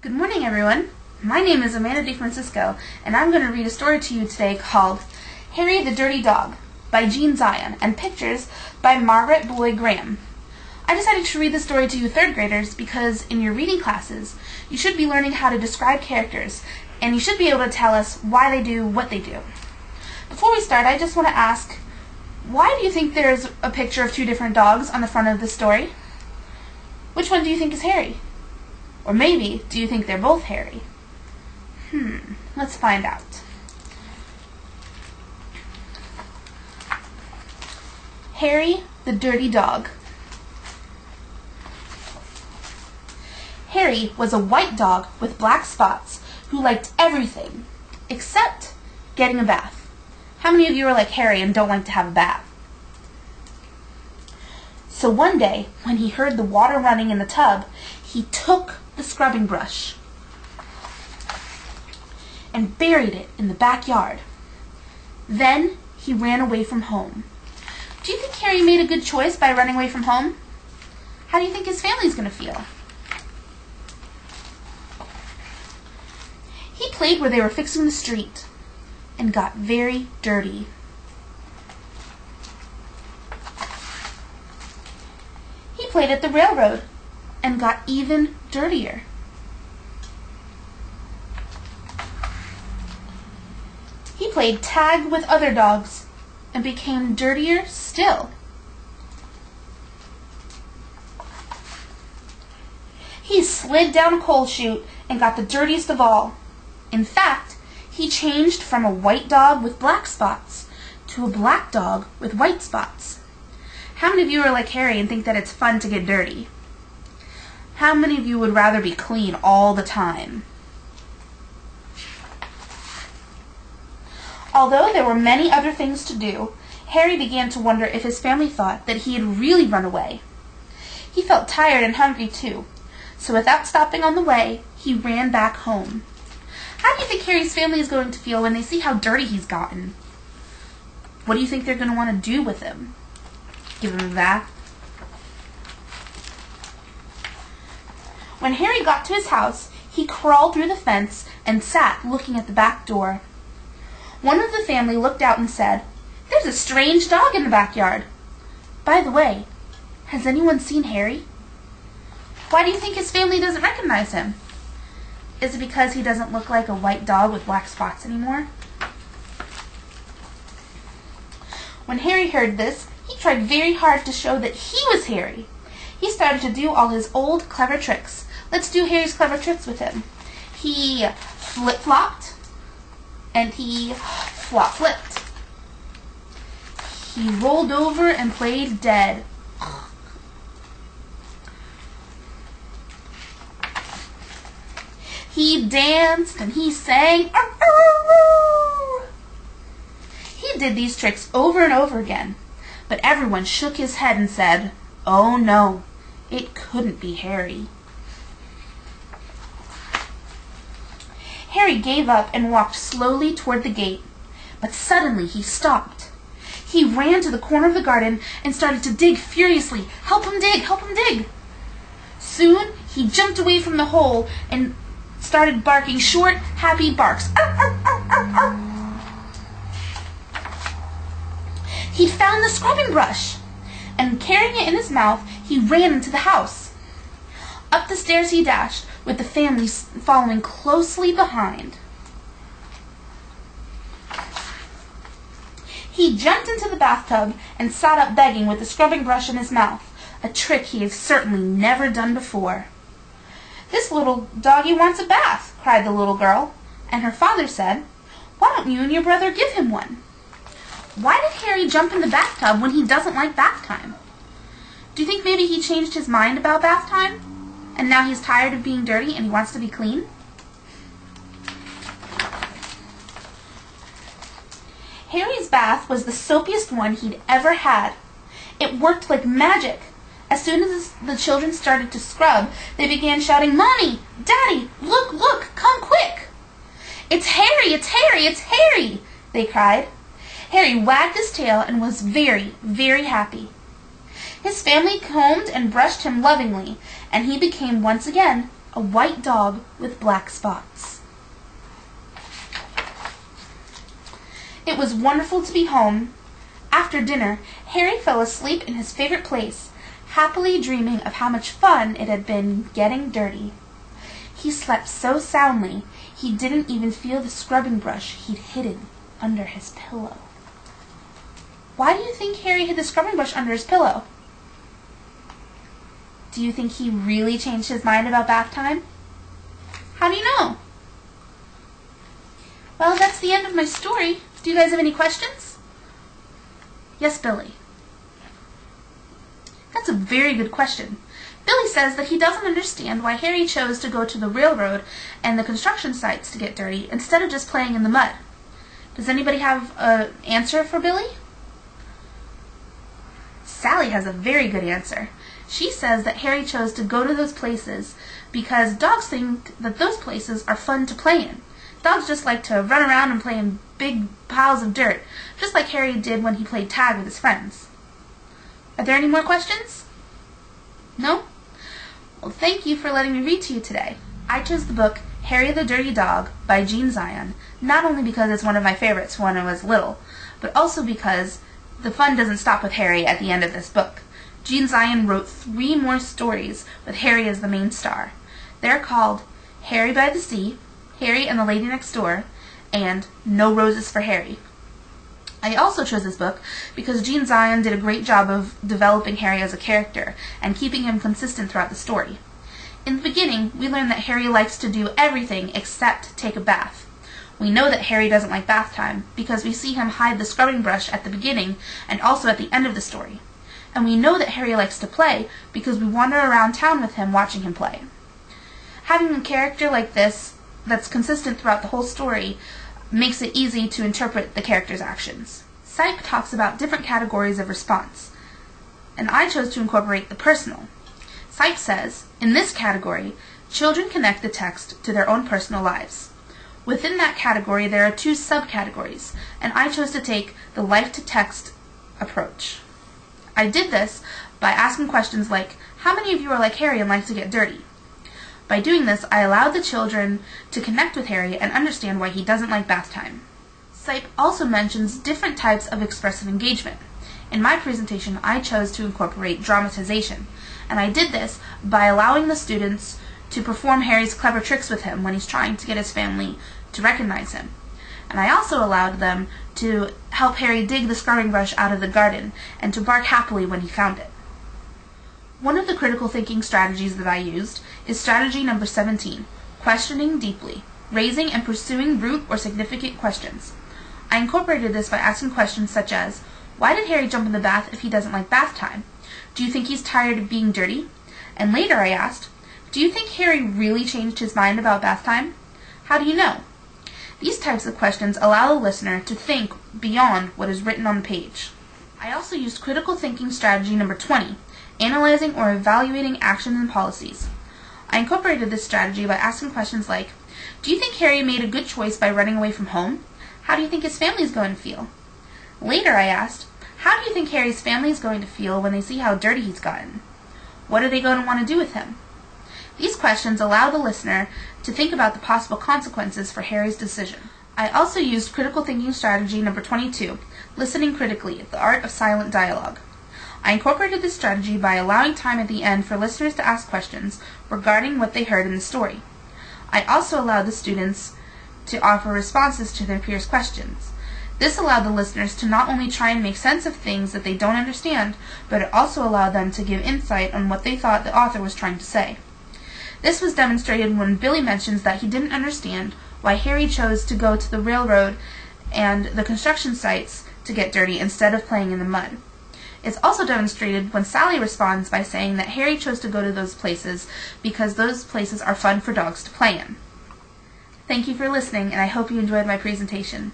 Good morning, everyone. My name is Amanda DeFrancisco, and I'm going to read a story to you today called Harry the Dirty Dog by Jean Zion and pictures by Margaret Boyd Graham. I decided to read this story to you third graders because in your reading classes, you should be learning how to describe characters, and you should be able to tell us why they do what they do. Before we start, I just want to ask, why do you think there's a picture of two different dogs on the front of this story? Which one do you think is Harry? Or maybe, do you think they're both Harry? Let's find out. Harry the Dirty Dog. Harry was a white dog with black spots who liked everything except getting a bath. How many of you are like Harry and don't like to have a bath? So one day, when he heard the water running in the tub, he took the scrubbing brush and buried it in the backyard. Then he ran away from home. Do you think Harry made a good choice by running away from home? How do you think his family's going to feel? He played where they were fixing the street and got very dirty. He played at the railroad and got even dirtier. He played tag with other dogs and became dirtier still. He slid down a coal chute and got the dirtiest of all. In fact, he changed from a white dog with black spots to a black dog with white spots. How many of you are like Harry and think that it's fun to get dirty? How many of you would rather be clean all the time? Although there were many other things to do, Harry began to wonder if his family thought that he had really run away. He felt tired and hungry too, so without stopping on the way, he ran back home. How do you think Harry's family is going to feel when they see how dirty he's gotten? What do you think they're going to want to do with him? Give him a bath? When Harry got to his house, he crawled through the fence and sat looking at the back door. One of the family looked out and said, "There's a strange dog in the backyard. By the way, has anyone seen Harry?" Why do you think his family doesn't recognize him? Is it because he doesn't look like a white dog with black spots anymore? When Harry heard this, he tried very hard to show that he was Harry. He started to do all his old clever tricks. Let's do Harry's clever tricks with him. He flip-flopped, and he flop-flipped. He rolled over and played dead. He danced and he sang. He did these tricks over and over again, but everyone shook his head and said, "Oh no, it couldn't be Harry." Harry gave up and walked slowly toward the gate, but suddenly he stopped. He ran to the corner of the garden and started to dig furiously. "Help him dig! Help him dig!" Soon he jumped away from the hole and started barking short, happy barks. He'd found the scrubbing brush, and carrying it in his mouth, he ran into the house. Up the stairs he dashed, with the family following closely behind. He jumped into the bathtub and sat up begging with the scrubbing brush in his mouth, a trick he had certainly never done before. "This little doggy wants a bath," cried the little girl, and her father said, "Why don't you and your brother give him one?" Why did Harry jump in the bathtub when he doesn't like bath time? Do you think maybe he changed his mind about bath time? And now he's tired of being dirty and he wants to be clean? Harry's bath was the soapiest one he'd ever had. It worked like magic. As soon as the children started to scrub, they began shouting, "Mommy! Daddy! Look, look! Come quick!" "It's Harry! It's Harry! It's Harry!" they cried. Harry wagged his tail and was very, very happy. His family combed and brushed him lovingly, and he became once again a white dog with black spots. It was wonderful to be home. After dinner, Harry fell asleep in his favorite place, happily dreaming of how much fun it had been getting dirty. He slept so soundly, he didn't even feel the scrubbing brush he'd hidden under his pillow. Why do you think Harry hid the scrubbing brush under his pillow? Do you think he really changed his mind about bath time? How do you know? Well, that's the end of my story. Do you guys have any questions? Yes, Billy. That's a very good question. Billy says that he doesn't understand why Harry chose to go to the railroad and the construction sites to get dirty instead of just playing in the mud. Does anybody have an answer for Billy? Sally has a very good answer. She says that Harry chose to go to those places because dogs think that those places are fun to play in. Dogs just like to run around and play in big piles of dirt, just like Harry did when he played tag with his friends. Are there any more questions? No? Well, thank you for letting me read to you today. I chose the book Harry the Dirty Dog by Jean Zion, not only because it's one of my favorites when I was little, but also because the fun doesn't stop with Harry at the end of this book. Jean Zion wrote 3 more stories with Harry as the main star. They're called Harry by the Sea, Harry and the Lady Next Door, and No Roses for Harry. I also chose this book because Jean Zion did a great job of developing Harry as a character and keeping him consistent throughout the story. In the beginning, we learn that Harry likes to do everything except take a bath. We know that Harry doesn't like bath time because we see him hide the scrubbing brush at the beginning and also at the end of the story. And we know that Harry likes to play because we wander around town with him watching him play. Having a character like this that's consistent throughout the whole story makes it easy to interpret the character's actions. Sipe talks about different categories of response, and I chose to incorporate the personal. Sipe says, in this category, children connect the text to their own personal lives. Within that category, there are 2 subcategories, and I chose to take the life-to-text approach. I did this by asking questions like, how many of you are like Harry and like to get dirty? By doing this, I allowed the children to connect with Harry and understand why he doesn't like bath time. Sipe also mentions different types of expressive engagement. In my presentation, I chose to incorporate dramatization, and I did this by allowing the students to perform Harry's clever tricks with him when he's trying to get his family to recognize him. And I also allowed them to help Harry dig the scrubbing brush out of the garden and to bark happily when he found it. One of the critical thinking strategies that I used is strategy number 17, questioning deeply, raising and pursuing root or significant questions. I incorporated this by asking questions such as, why did Harry jump in the bath if he doesn't like bath time? Do you think he's tired of being dirty? And later I asked, do you think Harry really changed his mind about bath time? How do you know? These types of questions allow the listener to think beyond what is written on the page. I also used critical thinking strategy number 20, analyzing or evaluating actions and policies. I incorporated this strategy by asking questions like, do you think Harry made a good choice by running away from home? How do you think his family is going to feel? Later I asked, how do you think Harry's family is going to feel when they see how dirty he's gotten? What are they going to want to do with him? These questions allow the listener to think about the possible consequences for Harry's decision. I also used critical thinking strategy number 22, listening critically, the art of silent dialogue. I incorporated this strategy by allowing time at the end for listeners to ask questions regarding what they heard in the story. I also allowed the students to offer responses to their peers' questions. This allowed the listeners to not only try and make sense of things that they don't understand, but it also allowed them to give insight on what they thought the author was trying to say. This was demonstrated when Billy mentions that he didn't understand why Harry chose to go to the railroad and the construction sites to get dirty instead of playing in the mud. It's also demonstrated when Sally responds by saying that Harry chose to go to those places because those places are fun for dogs to play in. Thank you for listening, and I hope you enjoyed my presentation.